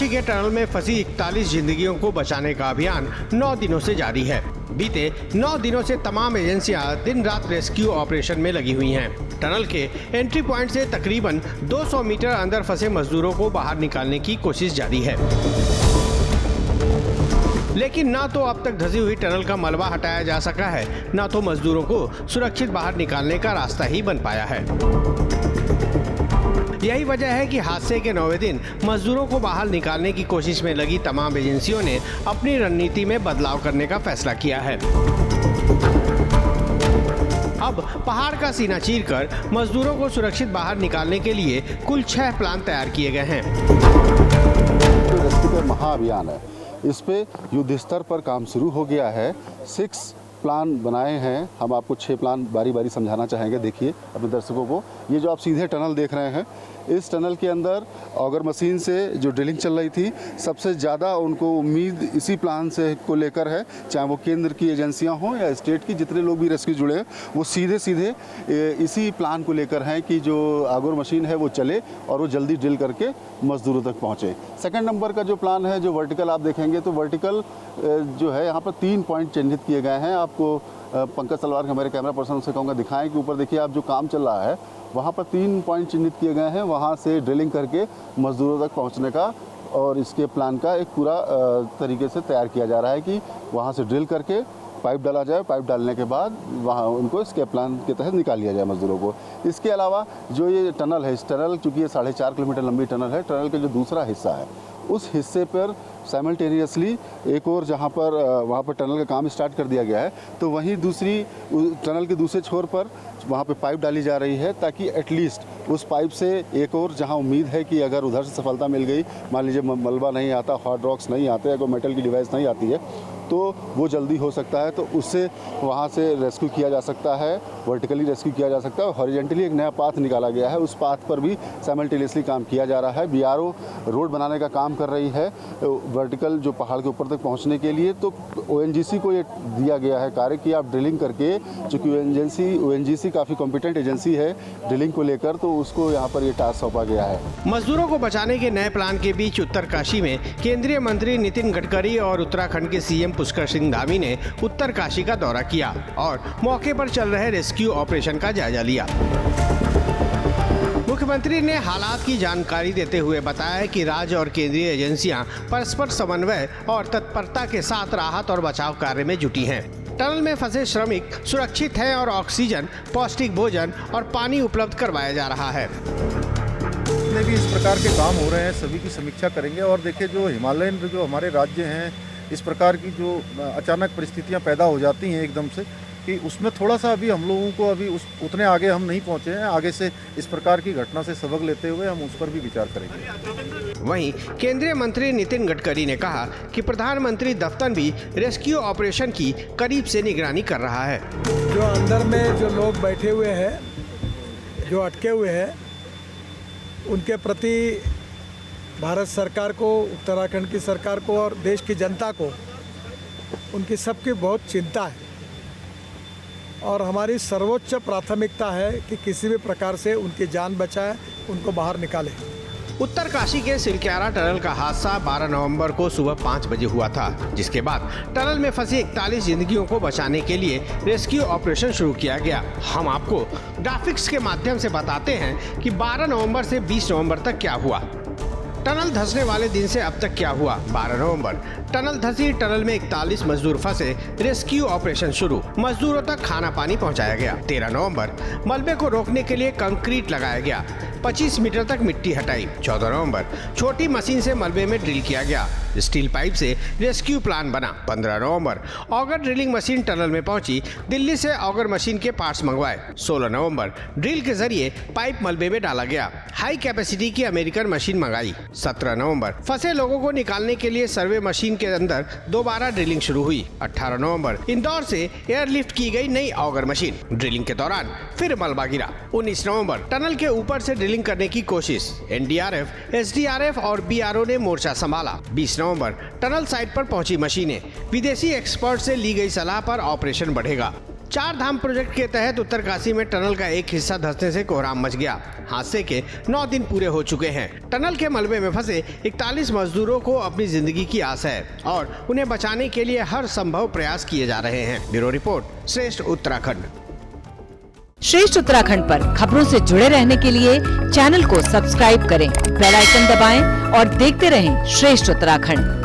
उत्तरकाशी के टनल में फंसी 41 जिंदगियों को बचाने का अभियान 9 दिनों से जारी है। बीते 9 दिनों से तमाम एजेंसियां दिन रात रेस्क्यू ऑपरेशन में लगी हुई हैं। टनल के एंट्री पॉइंट से तकरीबन 200 मीटर अंदर फंसे मजदूरों को बाहर निकालने की कोशिश जारी है, लेकिन ना तो अब तक धसी हुई टनल का मलबा हटाया जा सका है, ना तो मजदूरों को सुरक्षित बाहर निकालने का रास्ता ही बन पाया है। यही वजह है कि हादसे के 9वें दिन मजदूरों को बाहर निकालने की कोशिश में लगी तमाम एजेंसियों ने अपनी रणनीति में बदलाव करने का फैसला किया है। अब पहाड़ का सीना चीरकर मजदूरों को सुरक्षित बाहर निकालने के लिए कुल 6 प्लान तैयार किए गए हैं। रेस्क्यू महाअभियान है, इस पे युद्ध स्तर पर काम शुरू हो गया है। 6 प्लान बनाए हैं, हम आपको 6 प्लान बारी बारी समझाना चाहेंगे। देखिए अपने दर्शकों को, ये जो आप सीधे टनल देख रहे हैं, इस टनल के अंदर ऑगर मशीन से जो ड्रिलिंग चल रही थी, सबसे ज़्यादा उनको उम्मीद इसी प्लान से को लेकर है। चाहे वो केंद्र की एजेंसियां हों या स्टेट की, जितने लोग भी रेस्क्यू जुड़े हैं वो सीधे इसी प्लान को लेकर हैं कि जो ऑगर मशीन है वो चले और वो जल्दी ड्रिल करके मजदूरों तक पहुँचे। सेकेंड नंबर का जो प्लान है, जो वर्टिकल आप देखेंगे, तो वर्टिकल जो है यहाँ पर 3 पॉइंट चिन्हित किए गए हैं। आपको पंकज तलवार हमारे कैमरा पर्सन से कहूँगा दिखाएं कि ऊपर देखिए आप जो काम चल रहा है वहाँ पर 3 पॉइंट चिन्हित किए गए हैं, वहाँ से ड्रिलिंग करके मजदूरों तक पहुँचने का और इसके प्लान का एक पूरा तरीके से तैयार किया जा रहा है कि वहाँ से ड्रिल करके पाइप डाला जाए, पाइप डालने के बाद वहाँ उनको इसके प्लान के तहत निकाल लिया जाए मजदूरों को। इसके अलावा जो ये टनल है, इस टनल चूँकि ये 4.5 किलोमीटर लंबी टनल है, टनल का जो दूसरा हिस्सा है उस हिस्से पर साइमल्टेनियसली एक और जहाँ पर वहाँ पर टनल का काम स्टार्ट कर दिया गया है, तो वहीं दूसरी टनल के दूसरे छोर पर वहाँ पे पाइप डाली जा रही है, ताकि एटलीस्ट उस पाइप से एक और जहाँ उम्मीद है कि अगर उधर से सफलता मिल गई, मान लीजिए मलबा नहीं आता, हॉट रॉक्स नहीं आते, अगर मेटल की डिवाइस नहीं आती है तो वो जल्दी हो सकता है, तो उससे वहाँ से रेस्क्यू किया जा सकता है, वर्टिकली रेस्क्यू किया जा सकता है। हॉरिजेंटली एक नया पाथ निकाला गया है, उस पाथ पर भी साइमल्टेनियसली काम किया जा रहा है। BRO रोड बनाने का काम कर रही है वर्टिकल जो पहाड़ के ऊपर तक पहुंचने के लिए, तो ONGC को ये दिया गया है कार्य कि आप ड्रिलिंग करके, चूँकि ONGC काफ़ी कॉम्पिटेंट एजेंसी है ड्रिलिंग को लेकर, तो उसको यहाँ पर ये टास्क सौंपा गया है। मजदूरों को बचाने के नए प्लान के बीच उत्तरकाशी में केंद्रीय मंत्री नितिन गडकरी और उत्तराखंड के CM पुष्कर सिंह धामी ने उत्तरकाशी का दौरा किया और मौके पर चल रहे रेस्क्यू ऑपरेशन का जायजा लिया। मुख्यमंत्री ने हालात की जानकारी देते हुए बताया कि राज्य और केंद्रीय एजेंसियां परस्पर समन्वय और तत्परता के साथ राहत और बचाव कार्य में जुटी हैं। टनल में फंसे श्रमिक सुरक्षित हैं और ऑक्सीजन, पौष्टिक भोजन और पानी उपलब्ध करवाया जा रहा है। जितने भी इस प्रकार के काम हो रहे हैं सभी की समीक्षा करेंगे। और देखिए, जो हिमालयन जो हमारे राज्य हैं, इस प्रकार की जो अचानक परिस्थितियां पैदा हो जाती हैं एकदम से, कि उसमें थोड़ा सा अभी हम लोगों को अभी उतने आगे हम नहीं पहुंचे हैं। आगे से इस प्रकार की घटना से सबक लेते हुए हम उस पर भी विचार करेंगे। वहीं केंद्रीय मंत्री नितिन गडकरी ने कहा कि प्रधानमंत्री दफ्तर भी रेस्क्यू ऑपरेशन की करीब से निगरानी कर रहा है। जो अंदर में जो लोग बैठे हुए हैं, जो अटके हुए हैं, उनके प्रति भारत सरकार को, उत्तराखंड की सरकार को और देश की जनता को, उनकी सबकी बहुत चिंता है और हमारी सर्वोच्च प्राथमिकता है कि किसी भी प्रकार से उनकी जान बचाए, उनको बाहर निकाले। उत्तरकाशी के सिलक्यारा टनल का हादसा 12 नवंबर को सुबह 5 बजे हुआ था, जिसके बाद टनल में फंसी 41 जिंदगियों को बचाने के लिए रेस्क्यू ऑपरेशन शुरू किया गया। हम आपको ग्राफिक्स के माध्यम से बताते हैं कि 12 नवंबर से 20 नवंबर तक क्या हुआ। टनल धंसने वाले दिन से अब तक क्या हुआ। 12 नवंबर टनल धंसी, टनल में 41 मजदूर फंसे, रेस्क्यू ऑपरेशन शुरू, मजदूरों तक खाना पानी पहुंचाया गया। 13 नवंबर मलबे को रोकने के लिए कंक्रीट लगाया गया, 25 मीटर तक मिट्टी हटाई। 14 नवंबर छोटी मशीन से मलबे में ड्रिल किया गया, स्टील पाइप से रेस्क्यू प्लान बना। 15 नवंबर ऑगर ड्रिलिंग मशीन टनल में पहुंची, दिल्ली से ऑगर मशीन के पार्ट्स मंगवाए। 16 नवंबर ड्रिल के जरिए पाइप मलबे में डाला गया, हाई कैपेसिटी की अमेरिकन मशीन मंगाई। 17 नवंबर फंसे लोगों को निकालने के लिए सर्वे मशीन के अंदर दोबारा ड्रिलिंग शुरू हुई। 18 नवंबर इंदौर से एयरलिफ्ट की गई नई ऑगर मशीन, ड्रिलिंग के दौरान फिर मलबा गिरा। 19 नवंबर टनल के ऊपर से ड्रिलिंग करने की कोशिश, NDRF, SDRF और BRO ने मोर्चा संभाला। 20 नवंबर टनल साइट पर पहुंची मशीनें, विदेशी एक्सपर्ट से ली गई सलाह पर ऑपरेशन बढ़ेगा। चार धाम प्रोजेक्ट के तहत उत्तरकाशी में टनल का एक हिस्सा धंसने से कोहराम मच गया। हादसे के 9 दिन पूरे हो चुके हैं। टनल के मलबे में फंसे 41 मजदूरों को अपनी जिंदगी की आस है और उन्हें बचाने के लिए हर संभव प्रयास किए जा रहे हैं। ब्यूरो रिपोर्ट, श्रेष्ठ उत्तराखंड। श्रेष्ठ उत्तराखंड पर खबरों से जुड़े रहने के लिए चैनल को सब्सक्राइब करें, बेल आइकन दबाएं और देखते रहें श्रेष्ठ उत्तराखंड।